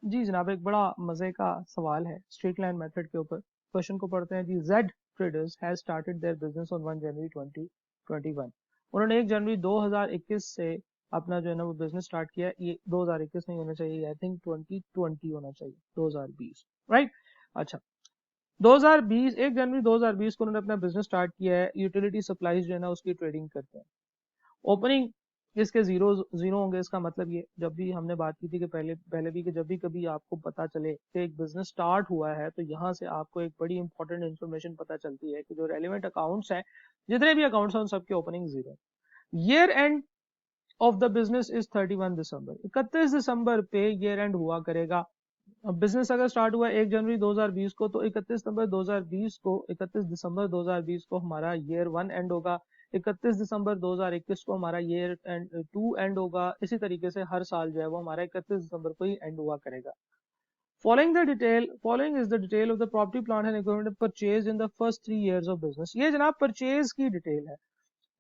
जी जनाब, एक बड़ा मजे का सवाल है स्ट्रेट लाइन मेथड के ऊपर। क्वेश्चन को पढ़ते हैं जी। Z traders has started their business on 1 January 2021। उन्होंने 1 जनवरी 2021 से अपना जो है ना वो बिजनेस स्टार्ट किया। ये 2021 नहीं होना चाहिए, आई थिंक 2020 होना चाहिए, 2020, राइट। अच्छा, 2020 1 जनवरी 2020 को उन्होंने अपना बिजनेस स्टार्ट किया है। यूटिलिटी सप्लाईज जो है ना उसकी ट्रेडिंग करते हैं। ओपनिंग इसके जीरो जीरो होंगे। इसका मतलब ये, जब भी हमने बात की थी कि पहले पहले भी कि जब भी कभी आपको पता चले कि एक बिजनेस स्टार्ट हुआ है तो यहाँ से आपको एक बड़ी इंपॉर्टेंट इन्फॉर्मेशन पता चलती है कि जो रेलिवेंट अकाउंट्स हैं, जितने भी अकाउंट्स हैं, उन सबके opening zero. Year end of the business is 31 दिसंबर। 31 दिसंबर पे ईयर एंड हुआ करेगा। बिजनेस अगर स्टार्ट हुआ 1 जनवरी 2020 को, तो 31 दिसंबर 2020 को 31 दिसंबर 2020 को हमारा ईयर 1 एंड होगा। 31 दिसंबर 2021 को हमारा ईयर एंड 2 एंड होगा। इसी तरीके से हर साल जो है वो हमारा 31 दिसंबर को ही एंड हुआ करेगा। Following is the detail of the property, plant and equipment purchased in the first 3 years of business। ये जनाब परचेज की डिटेल है।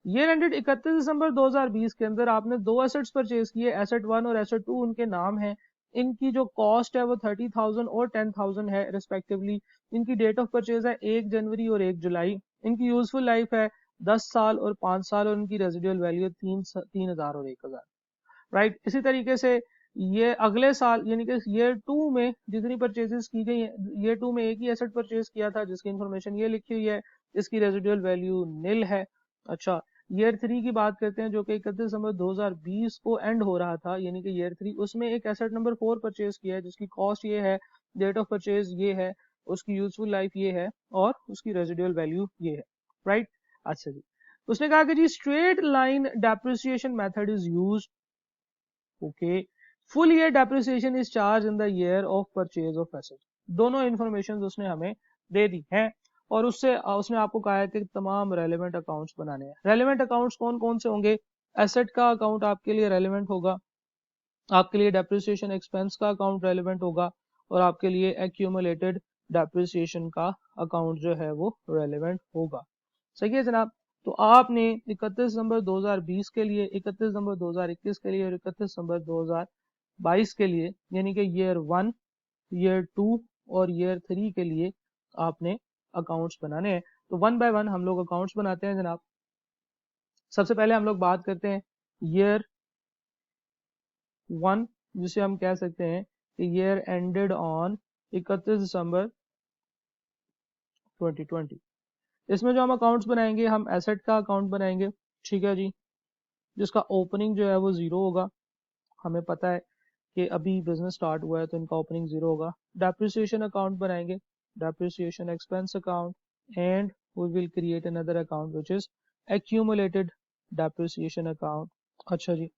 ईयर एंडेड 31 दिसंबर 2020 के अंदर आपने दो एसेट्स परचेज किए, एसेट 1 और एसेट 2, उनके नाम हैं। इनकी जो कॉस्ट है वो 30,000 और 10,000 है रिस्पेक्टिवली। इनकी डेट ऑफ परचेज है 1 जनवरी और 1 जुलाई। इनकी यूजफुल लाइफ है 10 साल और 5 साल, और इनकी रेजिडुअल वैल्यू है 3,000 और 1,000, राइट। इसी तरीके से ये अगले साल यानी कि ईयर 2 में जितनी परचेजेस की गई है, ईयर 2 में एक ही एसेट परचेज किया था जिसकी इन्फॉर्मेशन ये लिखी हुई है, इसकी रेजिडुअल वैल्यू निल है। अच्छा, ईयर 3 की बात करते हैं जो कि 31 दिसंबर 2020 को एंड हो रहा था, यानी कि ईयर 3, उसमें एक एसेट नंबर 4 परचेज किया है जिसकी कॉस्ट ये है, डेट ऑफ परचेज ये है, उसकी यूजफुल लाइफ ये है, और उसकी रेजिडुअल वैल्यू ये है, राइट। अच्छा जी, उसने कहा कि जी straight line depreciation method is used. Okay, full year depreciation is charge in the year of purchase of asset. दोनों इन्फॉर्मेशन उसने हमें दे दी हैं, और उससे उसने आपको कहा है कि तमाम रेलेवेंट अकाउंट्स बनाने हैं। रेलेवेंट अकाउंट्स कौन कौन से होंगे? एसेट का अकाउंट आपके लिए रेलेवेंट होगा, आपके लिए डेप्रिसिएशन एक्सपेंस का अकाउंट रेलेवेंट होगा, और आपके लिए एक्यूमुलेटेड डेप्रिसिएशन का अकाउंट जो है वो रेलेवेंट होगा। सही है जनाब। तो आपने 31 दिसंबर 2020 के लिए, 31 दिसंबर 2021 के लिए और 31 दिसंबर 2022 के लिए, यानी कि ईयर 1, ईयर 2 और ईयर 3 के लिए आपने अकाउंट्स बनाने हैं। तो वन बाय वन हम लोग अकाउंट्स बनाते हैं जनाब। सबसे पहले हम लोग बात करते हैं ईयर 1, जिसे हम कह सकते हैं कि ईयर एंडेड ऑन 31 दिसंबर 2020। इसमें जो हम अकाउंट्स बनाएंगे, हम एसेट का अकाउंट बनाएंगे, ठीक है जी, जिसका ओपनिंग जो है वो जीरो होगा। हमें पता है कि अभी बिजनेस स्टार्ट हुआ है तो इनका ओपनिंग जीरो होगा। डेप्रिसिएशन अकाउंट बनाएंगे, depreciation expense account, and we will create another account which is accumulated depreciation account. अच्छा जी,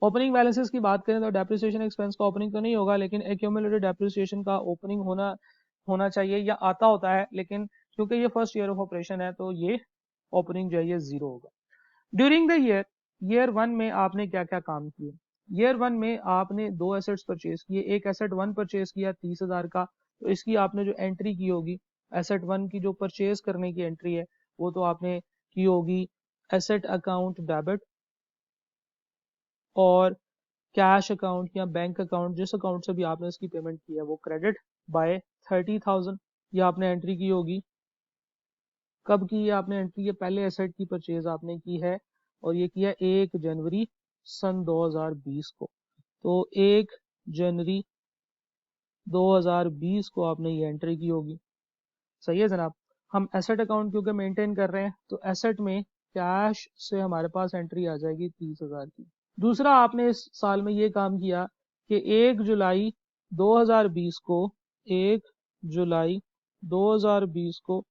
ओपनिंग बैलेंसेस की बात करें तो डेप्रिसिएशन एक्सपेंस का ओपनिंग तो नहीं होगा, लेकिन एक्यूमुलेटेड डेप्रिसिएशन का ओपनिंग होना होना चाहिए, या आता होता है, लेकिन क्योंकि ये फर्स्ट ईयर ऑफ ऑपरेशन है तो ये ओपनिंग जो है ये जीरो होगा। ड्यूरिंग द ईयर 1 में आपने क्या क्या काम किए? ईयर 1 में आपने दो एसेट्स परचेज किए। एक एसेट 1 परचेज किया 30,000 का, तो इसकी आपने जो एंट्री की होगी, एसेट 1 की जो परचेज करने की एंट्री है वो तो आपने की होगी एसेट अकाउंट डेबिट, और कैश अकाउंट या बैंक अकाउंट, जिस अकाउंट से भी आपने इसकी पेमेंट की है, वो क्रेडिट बाय 30,000। ये आपने एंट्री की होगी। कब की है आपने एंट्री? ये पहले एसेट की परचेज आपने की है, और ये किया 1 जनवरी सन 2020 को। तो 1 जनवरी 2020 को आपने ये एंट्री की होगी। सही है जनाब। हम एसेट अकाउंट क्योंकि मेंटेन कर रहे हैं, तो एसेट में कैश से हमारे पास एंट्री आ जाएगी 30,000 की। दूसरा, आपने इस साल में ये काम किया कि 1 जुलाई 2020 को 1 जुलाई 2020 को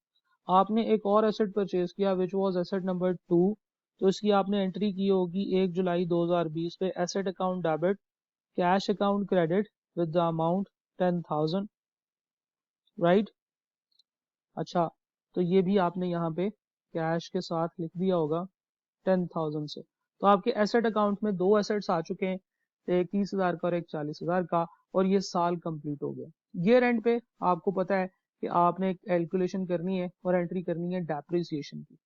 आपने एक और एसेट परचेज किया विच वाज एसेट नंबर 2। तो इसकी आपने एंट्री की होगी 1 जुलाई 2020 पे, asset account debit, cash account credit with the amount 10,000, right. अच्छा, तो ये भी आपने यहाँ पे कैश के साथ लिख दिया होगा 10,000 से। तो आपके एसेट अकाउंट में दो एसेट्स आ चुके हैं, एक 30,000 का और एक 40,000 का, और ये साल कंप्लीट हो गया। ईयर एंड पे आपको पता है कि आपने कैलकुलेशन करनी है और एंट्री करनी है डेप्रिसिएशन की।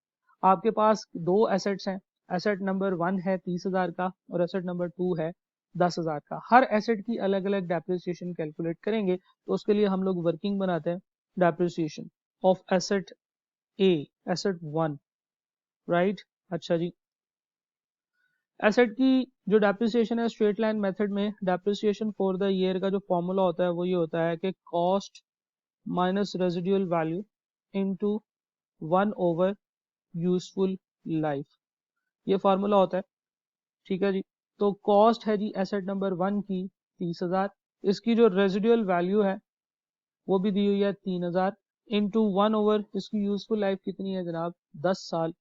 आपके पास दो एसेट्स हैं, एसेट नंबर 1 है 30,000 का और एसेट नंबर 2 है 10,000 का। हर एसेट की अलग अलग डेप्रिसिएशन कैलकुलेट करेंगे, तो उसके लिए हम लोग वर्किंग बनाते हैं। Depreciation of asset A, asset 1, right. अच्छा जी, एसेट की जो डेप्रिसिएशन है स्ट्रेट लाइन मेथड में, डेप्रिसिएशन फॉर द ईयर का जो फॉर्मूला होता है वो ये होता है कि cost minus residual value into 1 over useful life, ये फार्मूला होता है। ठीक है जी, तो कॉस्ट है जी एसेट नंबर 1 की 30,000, इसकी जो रेजिडुअल वैल्यू है वो भी दी हुई है 3,000, इंटू 1 ओवर इसकी यूजफुल लाइफ कितनी है जनाब, 10 साल,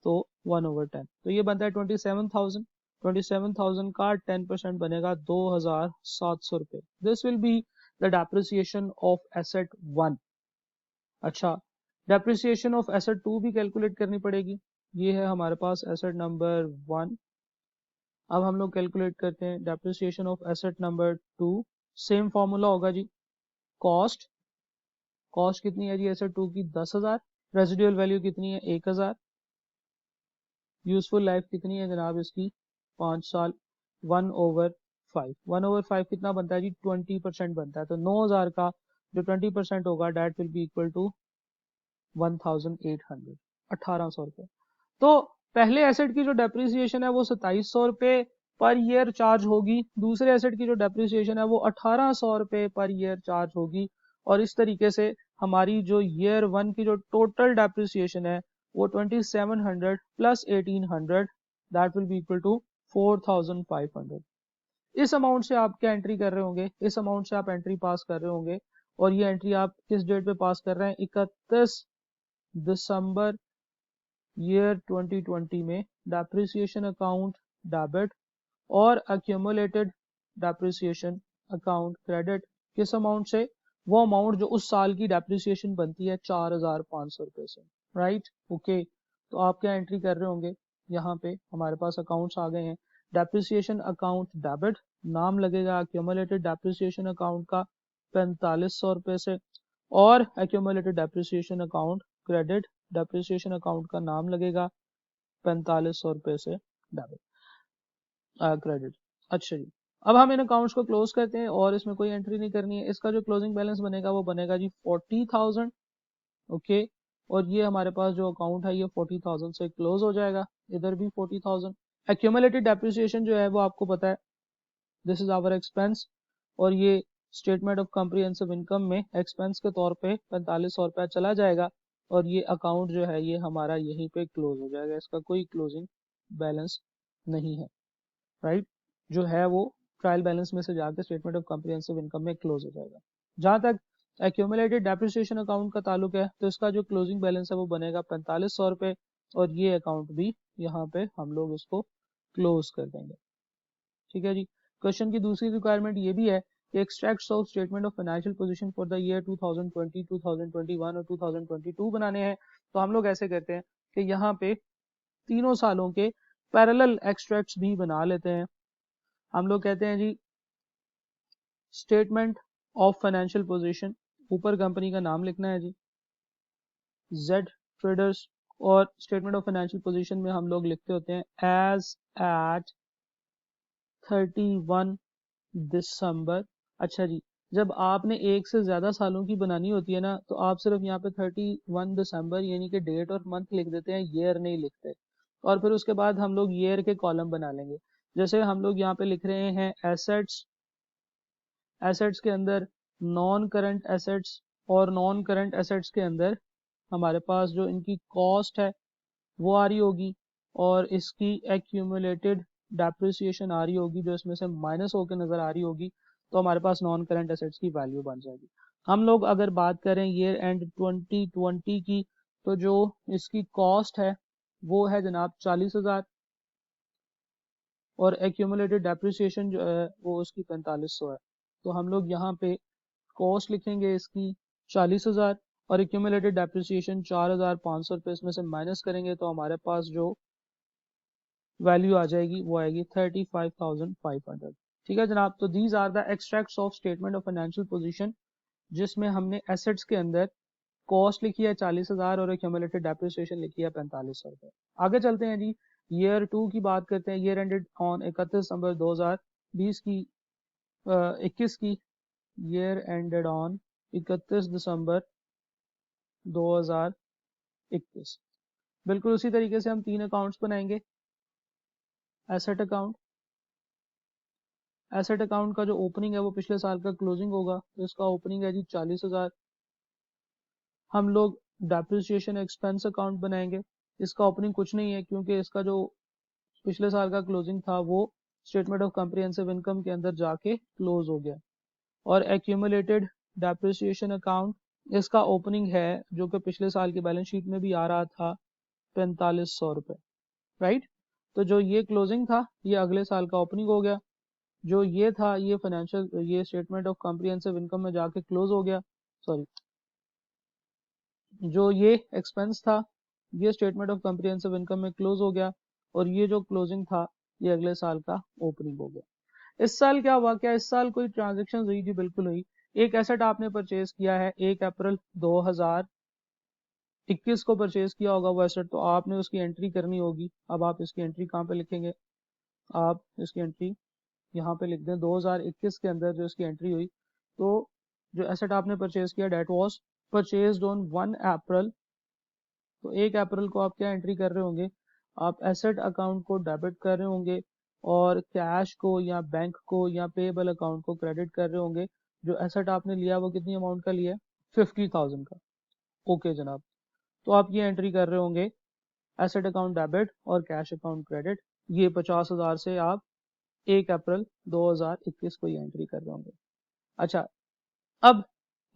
तो 1 ओवर 10, तो ये बनता है 27,000। 27,000 का 10% बनेगा 2,700 रुपये। This will be the depreciation of asset 1। अच्छा, डेप्रिसिएशन ऑफ एसेट 2 भी कैलकुलेट करनी पड़ेगी। ये है हमारे पास एसेट नंबर 1। अब हम लोग कैलकुलेट करते हैं depreciation of asset number 2। Same formula होगा जी, कॉस्ट, कॉस्ट कितनी है जी एसेट 2 की 10,000, रेजिडुअल वैल्यू कितनी है 1,000, यूजफुल लाइफ कितनी है जनाब इसकी 5 साल, 1 ओवर 5। 1 ओवर 5 कितना बनता है जी, 20% बनता है। तो 9,000 का जो 20% होगा that will be equal to 1,800, 1,800 रुपये। तो पहले एसेट की जो डेप्रिसिएशन है वो 2,700 रुपये पर ईयर चार्ज होगी, दूसरे एसेट की जो डेप्रिसिएशन है वो 1,800 रुपये पर ईयर चार्ज होगी। और इस तरीके से हमारी जो ईयर 1 की जो टोटल डेप्रिसिएशन है वो 2,700 plus 1,800 that will be equal to 4,500। इस अमाउंट से आप क्या एंट्री कर रहे होंगे, इस अमाउंट से आप एंट्री पास कर रहे होंगे। और ये एंट्री आप किस डेट पे पास कर रहे हैं, 31 दिसंबर ईयर 2020 में डेप्रिसिएशन अकाउंट डेबिट और एक्यूमुलेटेड डेप्रिसिएशन अकाउंट क्रेडिट। किस अमाउंट से, वो अमाउंट जो उस साल की डेप्रिसिएशन बनती है 4,500 रुपये से, राइट। ओके, तो आप क्या एंट्री कर रहे होंगे, यहाँ पे हमारे पास अकाउंट्स आ गए हैं। डेप्रिसिएशन अकाउंट डेबिट, नाम लगेगा एक्यूमुलेटेड डेप्रिसिएशन अकाउंट का 4,500 रुपये से, और accumulated depreciation account credit, depreciation account का नाम लगेगा 4,500 रुपये से डेबिट क्रेडिट। अच्छा जी, अब हम इन अकाउंट्स को क्लोज करते हैं और इसमें कोई एंट्री नहीं करनी है। इसका जो क्लोजिंग बैलेंस बनेगा वो बनेगा जी 40,000। ओके, और ये हमारे पास जो अकाउंट है ये 40,000 से क्लोज हो जाएगा, इधर भी 40,000। एक्यूमुलेटेड डेप्रिसिएशन जो है वो आपको पता है, दिस इज आवर एक्सपेंस, और ये स्टेटमेंट ऑफ कॉम्प्रिहेंसिव इनकम में एक्सपेंस के तौर पे 4,500 रुपया चला जाएगा, और ये अकाउंट जो है ये हमारा यहीं पे क्लोज हो जाएगा, इसका कोई क्लोजिंग बैलेंस नहीं है, राइट। जो है वो ट्रायल बैलेंस में से जाकर स्टेटमेंट ऑफ कॉम्प्रिहेंसिव इनकम में क्लोज हो जाएगा। जहां तक एक्यूमुलेटेड डेप्रिसिएशन अकाउंट का ताल्लुक है, तो इसका जो क्लोजिंग बैलेंस है वो बनेगा 4,500 रुपये, और ये अकाउंट भी यहाँ पे हम लोग इसको क्लोज कर देंगे। ठीक है जी, क्वेश्चन की दूसरी रिक्वायरमेंट ये भी है कि extracts of statement of financial position for the year 2020, 2021 और 2022 बनाने हैं। तो हम लोग ऐसे करते हैं कि यहाँ पे तीनों सालों के पैरेलल एक्सट्रैक्ट्स भी बना लेते हैं। हम लोग कहते हैं जी स्टेटमेंट ऑफ फाइनेंशियल पोजीशन, ऊपर कंपनी का नाम लिखना है जी जेड ट्रेडर्स, और स्टेटमेंट ऑफ फाइनेंशियल पोजीशन में हम लोग लिखते होते हैं एज एट 31 दिसंबर। अच्छा जी, जब आपने एक से ज्यादा सालों की बनानी होती है ना, तो आप सिर्फ यहाँ पे 31 दिसंबर यानी कि डेट और मंथ लिख देते हैं, ईयर नहीं लिखते। और फिर उसके बाद हम लोग ईयर के कॉलम बना लेंगे। जैसे हम लोग यहाँ पे लिख रहे हैं एसेट्स, एसेट्स के अंदर नॉन करंट एसेट्स, और नॉन करंट एसेट्स के अंदर हमारे पास जो इनकी कॉस्ट है वो आ रही होगी, और इसकी एक्यूमुलेटेड डेप्रिसिएशन आ रही होगी जो इसमें से माइनस होकर नजर आ रही होगी, तो हमारे पास नॉन करंट एसेट्स की वैल्यू बन जाएगी। हम लोग अगर बात करें ईयर एंड 2020 की, तो जो इसकी कॉस्ट है वो है जनाब 40,000, और एक्यूमुलेटेड डेप्रिसिएशन जो है वो उसकी 4,500 है। तो हम लोग यहाँ पे कॉस्ट लिखेंगे इसकी 40,000, और एक्यूमुलेटेड डेप्रिसिएशन 4,500 रुपये, इसमें से माइनस करेंगे तो हमारे पास जो वैल्यू आ जाएगी वो आएगी 35,500। ठीक है जनाब, तो these are the extracts of statement of financial position, जिसमें हमने एसेट्स के अंदर कॉस्ट लिखी है 40,000 और एक्यूमुलेटेड डेप्रिसिएशन लिखी है 4,500 रुपये। आगे चलते हैं जी, ईयर 2 की बात करते हैं। ईयर एंडेड ऑन 31 दिसंबर 2020 20 की 21 की ईयर एंडेड ऑन 31 दिसंबर 2021। बिल्कुल उसी तरीके से हम 3 अकाउंट्स बनाएंगे। एसेट अकाउंट, एसेट अकाउंट का जो ओपनिंग है वो पिछले साल का क्लोजिंग होगा, तो इसका ओपनिंग है जी 40,000। हम लोग डेप्रिसिएशन एक्सपेंस अकाउंट बनाएंगे, इसका ओपनिंग कुछ नहीं है क्योंकि इसका जो पिछले साल का क्लोजिंग था वो स्टेटमेंट ऑफ कॉम्प्रिहेंसिव इनकम के अंदर जाके क्लोज हो गया। और एक्यूमुलेटेड डेप्रिसिएशन अकाउंट, इसका ओपनिंग है जो कि पिछले साल की बैलेंस शीट में भी आ रहा था 4500 रुपये, राइट। तो जो ये क्लोजिंग था ये अगले साल का ओपनिंग हो गया, जो ये था ये फाइनेंशियल, ये स्टेटमेंट ऑफ कॉम्प्रिहेंसिव इनकम में जाके क्लोज हो गया। सॉरी, जो ये एक्सपेंस था ये स्टेटमेंट ऑफ कॉम्प्रिहेंसिव इनकम में क्लोज हो गया, और ये जो क्लोजिंग था ये अगले साल का ओपनिंग हो गया। इस साल क्या हुआ, क्या इस साल कोई ट्रांजेक्शन हुई? जी बिल्कुल हुई। एक एसेट आपने परचेज किया है 1 अप्रैल 2021 को परचेज किया होगा वो एसेट, तो आपने उसकी एंट्री करनी होगी। अब आप इसकी एंट्री कहाँ पे लिखेंगे? आप इसकी एंट्री यहाँ पे लिख दें 2021 के अंदर जो इसकी एंट्री हुई। तो जो एसेट आपने परचेज किया डेट वाज परचेज्ड ऑन 1 अप्रैल, तो 1 अप्रैल को आप क्या एंट्री कर रहे होंगे? आप एसेट अकाउंट को डेबिट कर रहे होंगे और कैश को या बैंक को या पेएबल अकाउंट को क्रेडिट कर रहे होंगे। जो एसेट आपने लिया वो कितनी अमाउंट का लिया है? 50,000 का। ओके जनाब, तो आप ये एंट्री कर रहे होंगे एसेट अकाउंट डेबिट और कैश अकाउंट क्रेडिट। ये 50,000 से आप 1 अप्रैल 2021 को ये एंट्री कर रहे होंगे। अच्छा, अब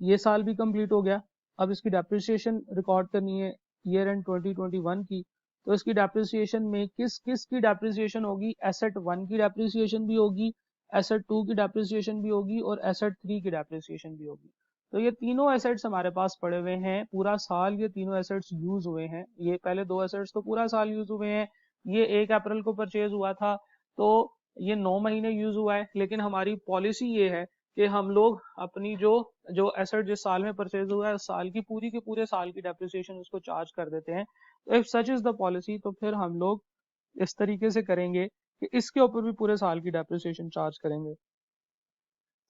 ये साल भी कंप्लीट हो गया। अब इसकी डेप्रिसिएशन रिकॉर्ड करनी है ईयर एंड 2021 की। तो इसकी डेप्रिसिएशन में किस किस की डेप्रिसिएशन होगी? एसेट 1 की डेप्रिसिएशन भी होगी, एसेट 2 की डेप्रिसिएशन भी होगी और एसेट 3 की डेप्रिसिएशन भी होगी। तो ये तीनों एसेट्स हमारे पास पड़े हुए हैं, पूरा साल ये तीनों एसेट्स यूज हुए हैं। ये पहले 2 एसेट्स तो पूरा साल यूज हुए हैं। ये 1 अप्रैल को परचेज हुआ था तो ये 9 महीने यूज हुआ है, लेकिन हमारी पॉलिसी ये है कि हम लोग अपनी जो जो एसेट जिस साल में परचेज हुआ है उस साल की पूरी के पूरे साल की डेप्रिसिएशन उसको चार्ज कर देते हैं। तो if such is the policy, तो फिर हम लोग इस तरीके से करेंगे कि इसके ऊपर भी पूरे साल की डेप्रिसिएशन चार्ज करेंगे।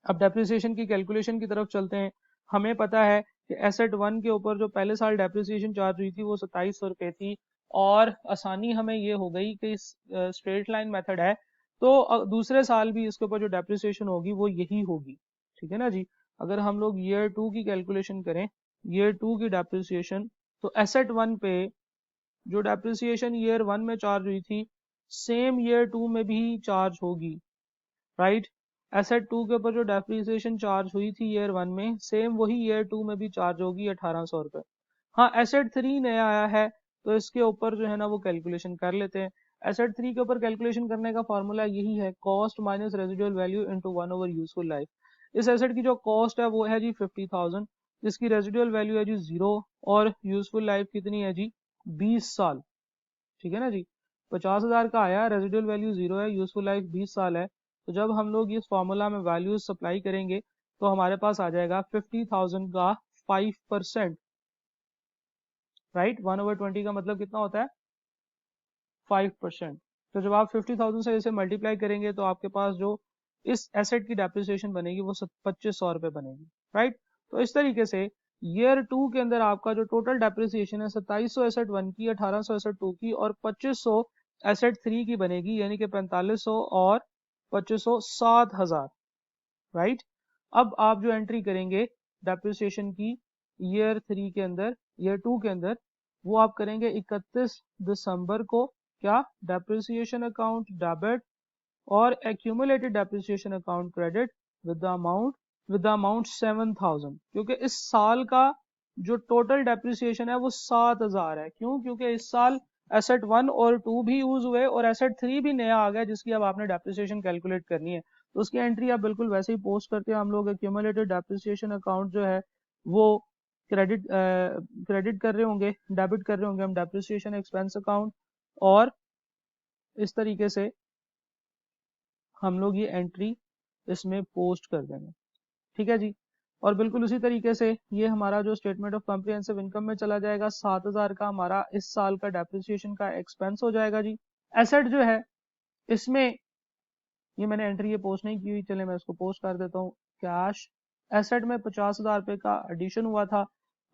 अब डेप्रिसिएशन की कैलकुलेशन की तरफ चलते हैं। हमें पता है कि एसेट 1 के ऊपर जो पहले साल डेप्रिसिएशन चार्ज हुई थी वो 2700 रुपये थी, और आसानी हमें ये हो गई कि स्ट्रेट लाइन मेथड है तो दूसरे साल भी इसके ऊपर जो डेप्रिसिएशन होगी वो यही होगी। ठीक है ना जी। अगर हम लोग ईयर 2 की कैलकुलेशन करें, ईयर 2 की डेप्रिसिएशन, तो एसेट 1 पे जो डेप्रिसिएशन ईयर 1 में चार्ज हुई थी सेम ईयर 2 में भी चार्ज होगी, राइट। एसेट 2 के ऊपर जो डेप्रिसिएशन चार्ज हुई थी ईयर 1 में सेम वही ईयर 2 में भी चार्ज होगी 1800 रुपये। हाँ, एसेट 3 नया आया है तो इसके ऊपर जो है ना वो कैलकुलेशन कर लेते हैं। एसेट 3 के ऊपर कैलकुलेशन करने का फॉर्मूला यही है, cost minus residual value into 1 over useful life. इस एसेट की जो कॉस्ट है वो है जी 50,000, जिसकी रेजिडुअल वैल्यू है जी 0, और यूजफुल लाइफ कितनी है जी? 20 साल। ठीक है ना जी। 50,000 का आया, रेजिडुअल वैल्यू 0 है, यूजफुल लाइफ 20 साल है। तो जब हम लोग इस फॉर्मूला में वैल्यूज सप्लाई करेंगे तो हमारे पास आ जाएगा 50,000 का 5%, राइट। 1/20 का मतलब कितना होता है? 5%। तो जब आप 50,000 से इसे मल्टीप्लाई करेंगे तो आपके पास जो इस एसेट की डेप्रिसिएशन बनेगी वो 2500 रुपये बनेगी, राइट। तो इस तरीके से ईयर 2 के अंदर आपका जो टोटल डेप्रिसिएशन है 2700 एसेट 1 की, 1800 एसेट 2 की और 2500 एसेट 3 की बनेगी, यानी कि 4500 और 2500 7000, राइट। अब आप जो एंट्री करेंगे डेप्रिसिएशन की ईयर 3 के अंदर, ईयर 2 के अंदर, वो आप करेंगे 31 दिसंबर को क्या? डेप्रिसिएशन अकाउंट डेबिट और accumulated depreciation account credit with the amount 7000, क्योंकि इस साल का जो टोटल डेप्रिसिएशन है वो 7000 है। क्यों? क्योंकि इस साल एसेट 1 और 2 भी यूज हुए और एसेट 3 भी नया आ गया जिसकी अब आपने डेप्रिसिएशन कैलकुलेट करनी है। तो उसकी एंट्री आप बिल्कुल वैसे ही पोस्ट करते हैं। हम लोग एक्यूमुलेटेड डेप्रिसिएशन अकाउंट जो है वो क्रेडिट कर रहे होंगे, डेबिट कर रहे होंगे हम डेप्रिसिएशन एक्सपेंस अकाउंट, और इस तरीके से हम लोग ये एंट्री इसमें पोस्ट कर देंगे। ठीक है जी। और बिल्कुल उसी तरीके से ये हमारा जो स्टेटमेंट ऑफ कॉम्प्रिहेंसिव इनकम में चला जाएगा, 7000 का हमारा इस साल का डेप्रिसिएशन का एक्सपेंस हो जाएगा जी। एसेट जो है इसमें ये मैंने एंट्री ये पोस्ट नहीं की हुई, चले मैं इसको पोस्ट कर देता हूँ। कैश एसेट में 50,000 रुपये का एडिशन हुआ था,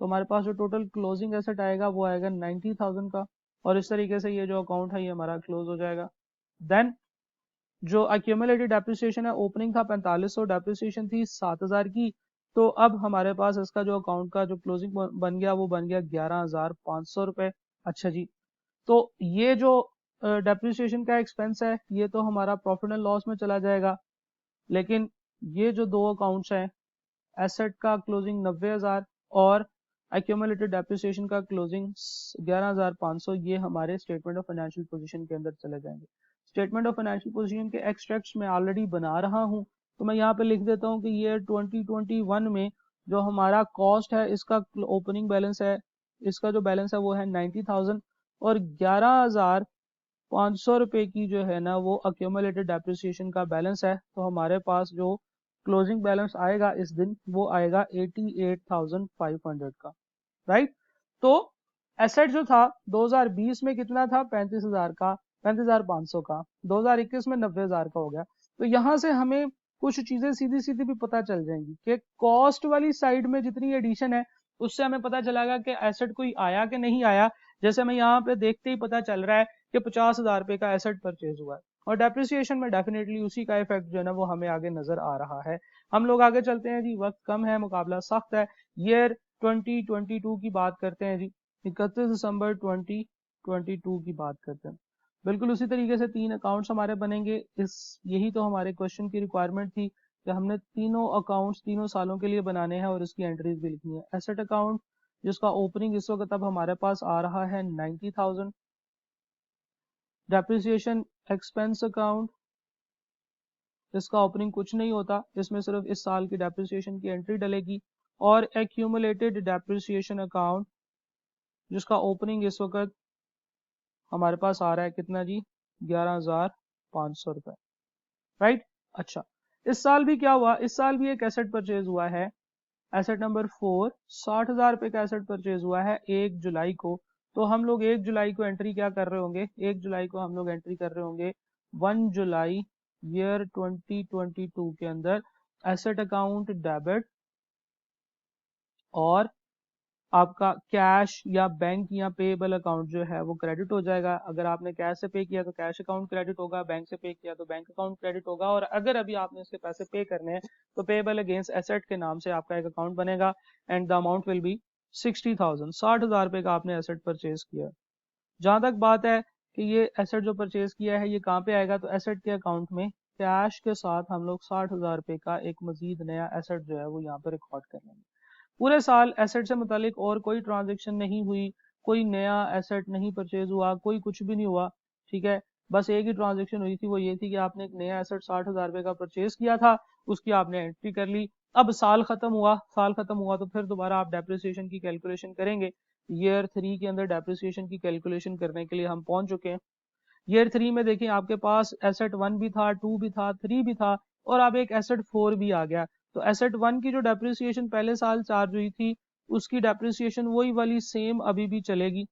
तो हमारे पास जो टोटल क्लोजिंग एसेट आएगा वो आएगा 90,000 का, और इस तरीके से ये जो अकाउंट है ये हमारा क्लोज हो जाएगा। देन जो एक्यूमुलेटेड डेप्रिसिएशन है, ओपनिंग था 4500, डेप्रिसिएशन थी 7000 की, तो अब हमारे पास इसका जो अकाउंट का जो क्लोजिंग बन गया वो बन गया 11,500 रुपये। अच्छा जी, तो ये जो डेप्रिसिएशन का एक्सपेंस है ये तो हमारा प्रॉफिट एंड लॉस में चला जाएगा, लेकिन ये जो दो अकाउंट्स हैं, एसेट का क्लोजिंग 90,000 और एक्यूमुलेटेड डेप्रिसिएशन का क्लोजिंग 11,500, ये हमारे स्टेटमेंट ऑफ फाइनेंशियल पोजीशन के अंदर चले जाएंगे। स्टेटमेंट ऑफ फाइनेंशियल पोजीशन के एक्सट्रैक्ट्स मैं ऑलरेडी बना रहा हूं, तो मैं यहाँ पे लिख देता हूँ कि ये 2021 में जो हमारा कॉस्ट है, इसका ओपनिंग बैलेंस है, इसका जो बैलेंस है वो है 90,000, और 11,500 रुपए की जो है ना वो एक्यूमुलेटेड डेप्रिसिएशन का बैलेंस है। तो हमारे पास जो क्लोजिंग बैलेंस आएगा इस दिन वो आएगा 88,500 का, राइट। तो एसेट जो था 2020 में कितना था, 35,000 का, 35,500 का, 2021 में 90,000 का हो गया। तो यहां से हमें कुछ चीजें सीधी सीधी भी पता चल जाएंगी कि कॉस्ट वाली साइड में जितनी एडिशन है उससे हमें पता चलेगा कि एसेट कोई आया कि नहीं आया। जैसे हमें यहाँ पे देखते ही पता चल रहा है कि 50,000 रुपए का एसेट परचेज हुआ है, और डेप्रिसिएशन में डेफिनेटली उसी का इफेक्ट जो है ना वो हमें आगे नजर आ रहा है। हम लोग आगे चलते हैं जी, वक्त कम है, मुकाबला सख्त है। ईयर 2022 की बात करते हैं जी, 31 दिसंबर 2022 की बात करते हैं। बिल्कुल उसी तरीके से तीन अकाउंट्स हमारे बनेंगे। यही तो हमारे क्वेश्चन की रिक्वायरमेंट थी कि हमने तीनों अकाउंट्स तीनों सालों के लिए बनाने हैं और उसकी एंट्रीज भी लिखनी है। एसेट अकाउंट जिसका ओपनिंग इस वक्त अब हमारे पास आ रहा है 90,000। डेप्रिसिएशन एक्सपेंस अकाउंट, इसका ओपनिंग कुछ नहीं होता, इसमें सिर्फ इस साल की डेप्रिसिएशन की एंट्री डलेगी। और एक्यूमुलेटेड डेप्रिसिएशन अकाउंट जिसका ओपनिंग इस वक्त हमारे पास आ रहा है कितना जी, 11,500 रुपए, राइट। अच्छा, इस साल भी क्या हुआ, इस साल भी एक एसेट परचेज हुआ है, एसेट नंबर 4, 60,000 रुपए का एसेट परचेज हुआ है 1 जुलाई को। तो हम लोग 1 जुलाई को एंट्री क्या कर रहे होंगे, 1 जुलाई को हम लोग एंट्री कर रहे होंगे 1 जुलाई ईयर 2022 के अंदर एसेट अकाउंट डेबिट, और आपका कैश या बैंक या पेएबल अकाउंट जो है वो क्रेडिट हो जाएगा। अगर आपने कैश से पे किया तो कैश अकाउंट क्रेडिट होगा, बैंक से पे किया तो बैंक अकाउंट क्रेडिट होगा, और अगर अभी आपने इसके पैसे पे करने हैं तो पेएबल अगेंस्ट एसेट के नाम से आपका एक अकाउंट बनेगा, and the amount will be 60,000। 60,000 रुपए का आपने एसेट परचेज किया। जहां तक बात है कि ये एसेट जो परचेज किया है ये कहाँ पे आएगा, तो एसेट के अकाउंट में कैश के साथ हम लोग 60,000 रुपए का एक मजीद नया एसेट जो है वो यहाँ पे रिकॉर्ड कर लेंगे। पूरे साल एसेट से मुतालिक और कोई ट्रांजेक्शन नहीं हुई, कोई नया एसेट नहीं परचेज हुआ, कोई कुछ भी नहीं हुआ, ठीक है। बस एक ही ट्रांजेक्शन हुई थी, वो ये थी कि आपने एक नया एसेट 60,000 रुपए का परचेज किया था, उसकी आपने एंट्री कर ली। अब साल खत्म हुआ, साल खत्म हुआ तो फिर दोबारा आप डेप्रिसिएशन की कैलकुलेशन करेंगे। ईयर 3 के अंदर डेप्रिसिएशन की कैलकुलेशन करने के लिए हम पहुंच चुके हैं। ईयर 3 में देखिए आपके पास एसेट 1 भी था, 2 भी था, 3 भी था, और अब एक एसेट 4 भी आ गया। तो एसेट 1 की जो डेप्रिसिएशन पहले साल चार्ज हुई थी उसकी डेप्रिसिएशन वही वाली सेम अभी भी चलेगी।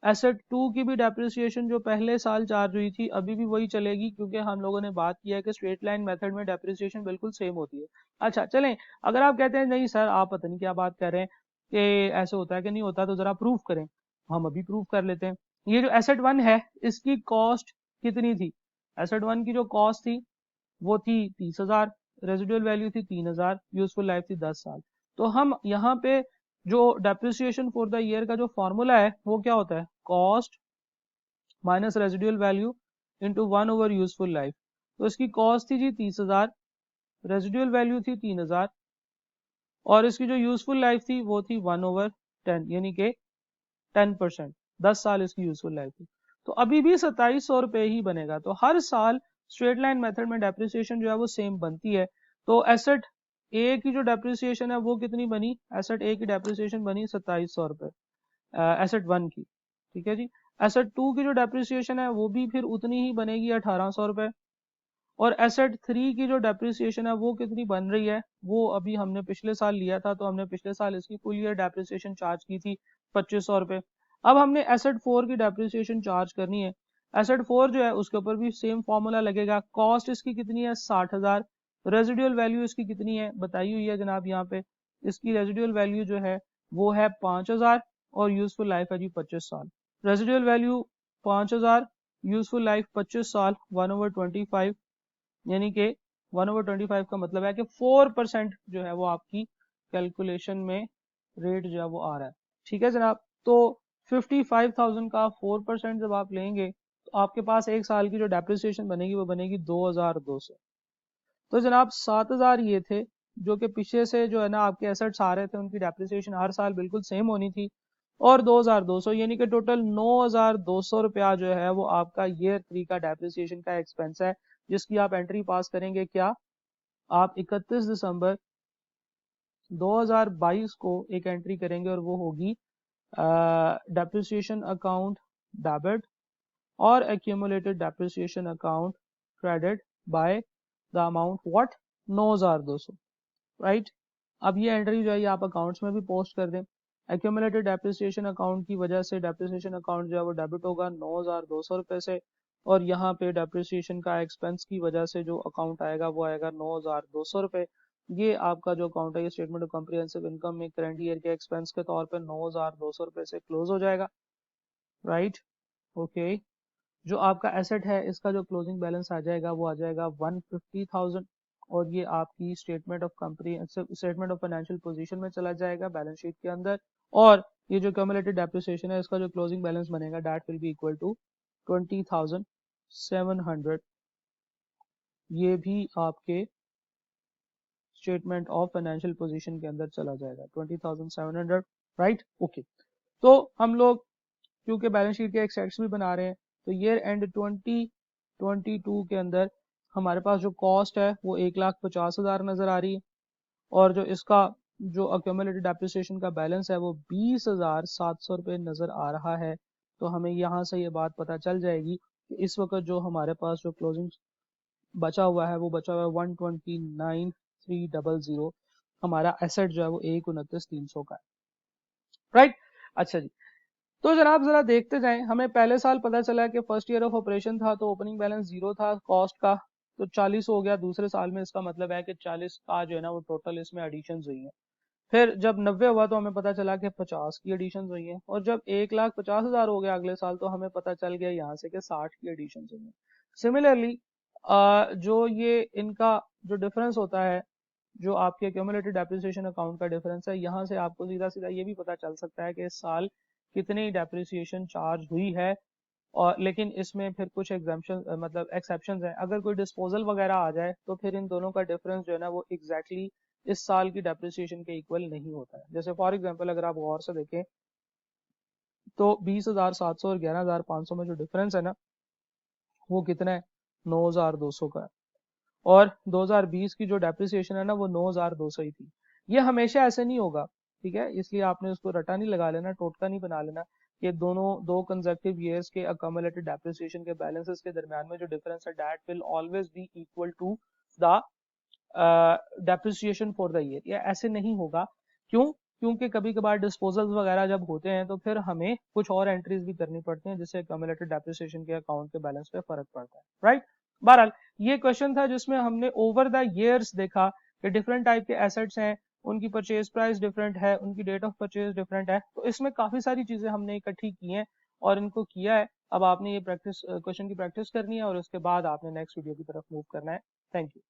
एसेट 2 की भी डेप्रिसिएशन जो पहले साल चार्ज हुई थी अभी भी वही चलेगी, क्योंकि हम लोगों ने बात किया है कि स्ट्रेट लाइन मेथड में डेप्रिसिएशन बिल्कुल सेम होती है। अच्छा चलें, अगर आप कहते हैं नहीं सर आप पता नहीं क्या बात कर रहे हैं कि ऐसे होता है कि नहीं होता, तो जरा प्रूफ करें, हम अभी प्रूफ कर लेते हैं। ये जो एसेट 1 है इसकी कॉस्ट कितनी थी, एसेट 1 की जो कॉस्ट थी वो थी 30,000, रेजिडुअल वैल्यू थी 3,000, यूजफुल लाइफ थी 10 साल। तो हम यहाँ पे जो डेप्रिसिएशन फॉर द ईयर का जो फॉर्मूला है वो क्या होता है, cost minus residual value into 1 over useful life. तो इसकी कॉस्ट थी जी 30,000, रेजिडुअल वैल्यू थी 3,000, और इसकी जो यूजफुल लाइफ थी वो थी 1 ओवर 10, यानी कि 10%, 10 साल इसकी यूजफुल लाइफ थी। तो अभी भी 2700 रुपए ही बनेगा। तो हर साल स्ट्रेट लाइन मेथड में डेप्रिसिएशन जो है वो सेम बनती है। तो एसेट ए की जो डेप्रिसिएशन है वो कितनी बनी, एसेट ए की डेप्रिसिएशन बनी 2700 रुपए एसेट 1 की, ठीक है जी। एसेट 2 की जो डेप्रिसिएशन है वो भी फिर उतनी ही बनेगी 1800 रुपए, और एसेट 3 की जो डेप्रिसिएशन है वो कितनी बन रही है, वो अभी हमने पिछले साल लिया था, तो हमने पिछले साल इसकी फुल ईयर डेप्रिसिएशन चार्ज की थी 2500 रुपए। अब हमने एसेट 4 की डेप्रिसिएशन चार्ज करनी है। एसेट 4 जो है उसके ऊपर भी सेम फॉर्मूला लगेगा। कॉस्ट इसकी कितनी है 60,000। रेजिडुअल वैल्यू इसकी कितनी है बताई हुई है जनाब यहाँ पे। इसकी रेजिडुअल वैल्यू जो है वो है 5,000 और यूजफुल लाइफ है जी 25 साल। रेजिडुअल वैल्यू 5,000, यूजफुल लाइफ 25 साल, 1/25, यानी कि 1/25 का मतलब है कि 4% जो है वो आपकी कैलकुलेशन में रेट जो है वो आ रहा है। ठीक है जनाब, तो 55,000 का 4% जब आप लेंगे तो आपके पास एक साल की जो डेप्रिसिएशन बनेगी वो बनेगी 2,200। तो जनाब 7,000 ये थे जो कि पीछे से जो है ना आपके एसेट्स आ रहे थे, उनकी डेप्रिसिएशन हर साल बिल्कुल सेम होनी थी, और 2,200 यानी कि टोटल 9,200 रुपया जो है वो आपका ईयर 3 का डेप्रिसिएशन का एक्सपेंस है, जिसकी आप एंट्री पास करेंगे। क्या आप 31 दिसंबर 2022 को एक एंट्री करेंगे और वो होगी डेप्रिसिएशन अकाउंट डेबिट और accumulated depreciation account credit by the amount what 9,200, right. अब ये एंट्री जो है ये आप अकाउंट्स में भी पोस्ट कर दें। एक्यूमुलेटेड डेप्रिसिएशन अकाउंट की वजह से डेप्रिसिएशन अकाउंट जो है वो डेबिट होगा 9,200 रुपये से, और यहाँ पे डेप्रिसिएशन का एक्सपेंस की वजह से जो अकाउंट आएगा वो आएगा 9,200 रुपये। ये आपका जो अकाउंट है ये स्टेटमेंट ऑफ कॉम्प्रिहेंसिव इनकम में करंट ईयर के एक्सपेंस के तौर पे 9,200 रुपये से क्लोज हो जाएगा, राइट। ओके, जो आपका एसेट है इसका जो क्लोजिंग बैलेंस आ जाएगा वो आ जाएगा 150,000, और ये आपकी statement of statement of financial position में चला जाएगा बैलेंस शीट के अंदर। और ये जो क्यूमुलेटेड डेप्रिसिएशन है इसका जो क्लोजिंग बैलेंस बनेगा that will be equal to 20,700। ये भी आपके स्टेटमेंट ऑफ फाइनेंशियल पोजीशन के अंदर चला जाएगा 20,700, राइट। ओके, तो हम लोग क्योंकि बैलेंस शीट के एक्सट्रैक्ट्स भी बना रहे हैं तो ईयर एंड 2022 के अंदर हमारे पास जो कॉस्ट है वो 1,50,000 नजर आ रही है, और जो इसका जो अक्यूमुलेटेड डेप्रिसिएशन का बैलेंस है वो 20,700 रुपये नजर आ रहा है। तो हमें यहाँ से ये बात पता चल जाएगी कि इस वक्त जो हमारे पास जो क्लोजिंग बचा हुआ है वो बचा हुआ है 129,300। हमारा एसेट जो है वो 129,300 का है, राइट। अच्छा जी, तो जनाब जरा देखते जाएं। हमें पहले साल पता चला कि फर्स्ट ईयर ऑफ ऑपरेशन था तो ओपनिंग बैलेंस 0 था कॉस्ट का, तो 40 हो गया दूसरे साल में। इसका मतलब है कि 40 का जो है ना वो टोटल इसमें एडिशन हुई है। फिर जब 90 हुआ तो हमें पता चला कि 50 की एडिशन हुई है, और जब 1,50,000 हो गया अगले साल तो हमें पता चल गया यहाँ से कि 60 की एडिशन हुई है। सिमिलरली जो ये इनका जो डिफरेंस होता है, जो आपके एक्यूमुलेटेड डेप्रिसिएशन अकाउंट का डिफरेंस है, यहाँ से आपको सीधा सीधा ये भी पता चल सकता है कि इस साल कितनी डेप्रिसिएशन चार्ज हुई है। और लेकिन इसमें फिर कुछ एग्जाम्पशन मतलब एक्सेप्शंस हैं। अगर कोई डिस्पोजल वगैरह आ जाए तो फिर इन दोनों का डिफरेंस जो है ना वो एग्जैक्टली इस साल की डेप्रिसिएशन के इक्वल नहीं होता है। जैसे फॉर एग्जांपल अगर आप गौर से देखें तो 20,700 और 11,500 में जो डिफरेंस है ना वो कितना है 9,200 का है, और 2020 की जो डेप्रिसिएशन है ना वो 9,200 ही थी। ये हमेशा ऐसे नहीं होगा, ठीक है, इसलिए आपने उसको रटा नहीं लगा लेना, टोटका नहीं बना लेना। ये दोनों दो कंसेक्टिव ईयर्स के अक्यूमुलेटेड डेप्रिसिएशन के बैलेंसेस के दरमियान में जो डिफरेंस है that will always be equal to the depreciation for the year. ये ऐसे नहीं होगा, क्यों? क्योंकि कभी कभार डिस्पोजल्स वगैरह जब होते हैं तो फिर हमें कुछ और एंट्रीज भी करनी पड़ती हैं जिससे अक्यूमुलेटेड डेप्रिसिएशन के अकाउंट के बैलेंस पे फर्क पड़ता है, राइट। बहरहाल ये क्वेश्चन था जिसमें हमने ओवर द ईयर्स देखा कि डिफरेंट टाइप के एसेट्स हैं, उनकी परचेज प्राइस डिफरेंट है, उनकी डेट ऑफ परचेज डिफरेंट है, तो इसमें काफी सारी चीजें हमने इकट्ठी की हैं और इनको किया है। अब आपने ये प्रैक्टिस क्वेश्चन की प्रैक्टिस करनी है और उसके बाद आपने नेक्स्ट वीडियो की तरफ मूव करना है। Thank you.